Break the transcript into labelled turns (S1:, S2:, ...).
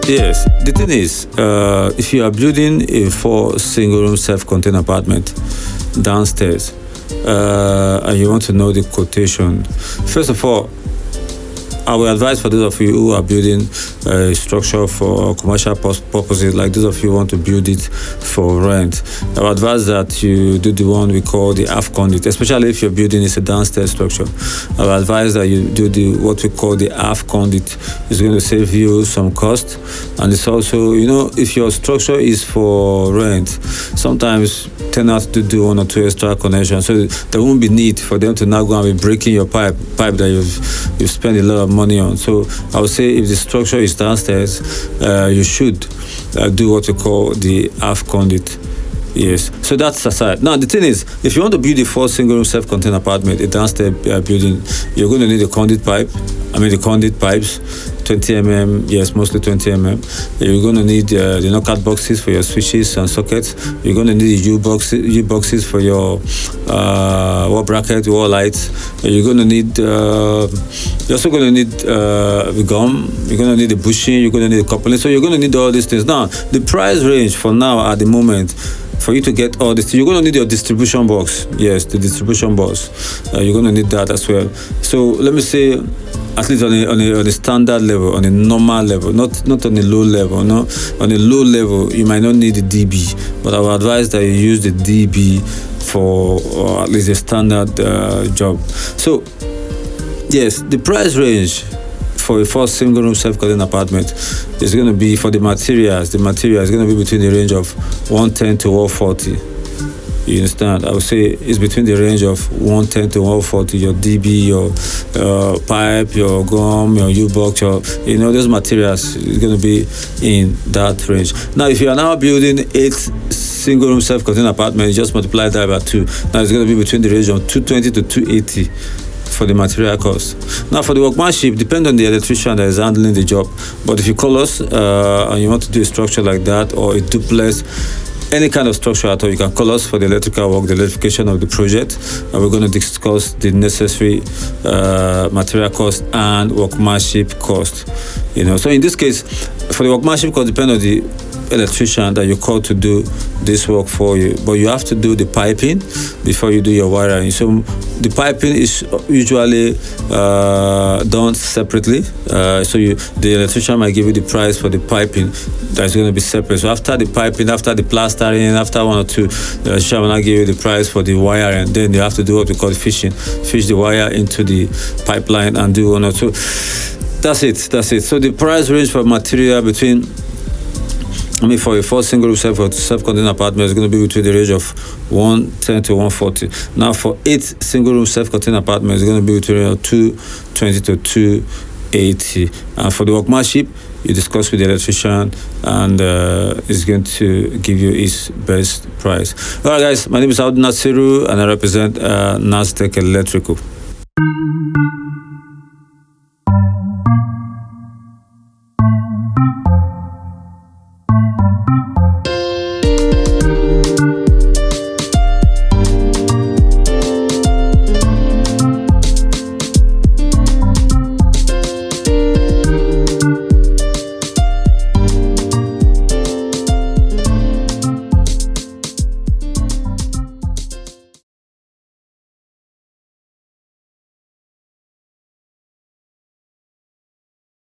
S1: Yes, the thing is, if you are building a four single room self-contained apartment downstairs, and you want to know the quotation, first of all, I will advise for those of you who are building a structure for commercial purposes, like those of you who want to build it for rent. I will advise that you do the one we call the half conduit, especially if you're building a downstairs structure. I will advise that you do what we call the half conduit. It's going to save you some cost, and it's also, if your structure is for rent, sometimes tenants do one or two extra connections, so there won't be need for them to now go and be breaking your pipe that you've spent a lot of money on. So I would say if the structure is downstairs, you should do what we call the half conduit. Yes, so that's aside. Now the thing is, if you want to build a four single room self-contained apartment, a downstairs building, you're going to need a conduit pipe. The conduit pipes, 20 mm, yes, mostly 20 mm. You're going to need the knockout boxes for your switches and sockets. You're going to need the U boxes for your wall bracket, wall lights. You're going to need, you're also going to need the gum. You're going to need the bushing. You're going to need the coupling. So you're going to need all these things. Now, the price range for now at the moment, for you to get all this, you're going to need your distribution box. Yes, the distribution box. You're going to need that as well. So let me say, at least on a standard level, on a normal level, not on a low level. No, on a low level, you might not need the DB, but I would advise that you use the DB for at least a standard job. So yes, the price range for a four single room self-contained apartment is going to be, for the materials is going to be between the range of 110 to 140. You understand? I would say it's between the range of 110 to 140. Your DB, your pipe, your gum, your U-box, those materials is going to be in that range. Now, if you are now building 8 single room self-contained apartments, just multiply that by 2. Now it's going to be between the range of 220 to 280 for the material cost. Now, for the workmanship, depend on the electrician that is handling the job. But if you call us and you want to do a structure like that, or a duplex, any kind of structure at all, you can call us for the electrical work, the electrification of the project, and we're going to discuss the necessary material cost and workmanship cost. So in this case, for the workmanship cost, depend on the electrician that you call to do this work for you, but you have to do the piping before you do your wiring. So the piping is usually done separately. The electrician might give you the price for the piping that's going to be separate. So after the piping, after the plastering, after one or two, the electrician will not give you the price for the wire, and then you have to do what we call fishing, fish the wire into the pipeline and do one or two. That's it. So the price range for material between, for a four single room self-contained apartment, is going to be between the range of 110 to 140. Now, for 8 single room self-contained apartments, it's going to be between 220 to 280. And for the workmanship, you discuss with the electrician, and it's going to give you his best price. All right, guys, my name is Audun Nasiru, and I represent Nasdaq Electrical.